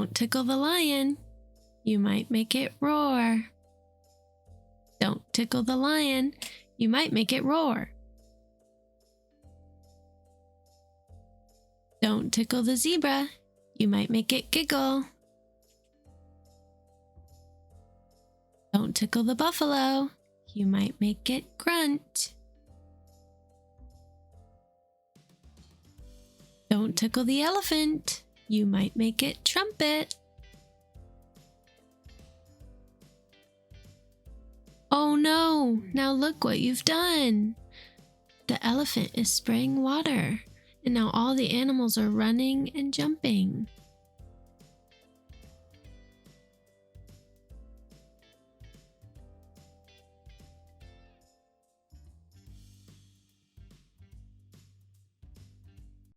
Don't tickle the lion. You might make it roar. Don't tickle the lion. You might make it roar. Don't tickle the zebra. You might make it giggle. Don't tickle the buffalo. You might make it grunt. Don't tickle the elephant. You might make it trumpet. Oh no! Now look what you've done! The elephant is spraying water, and now all the animals are running and jumping.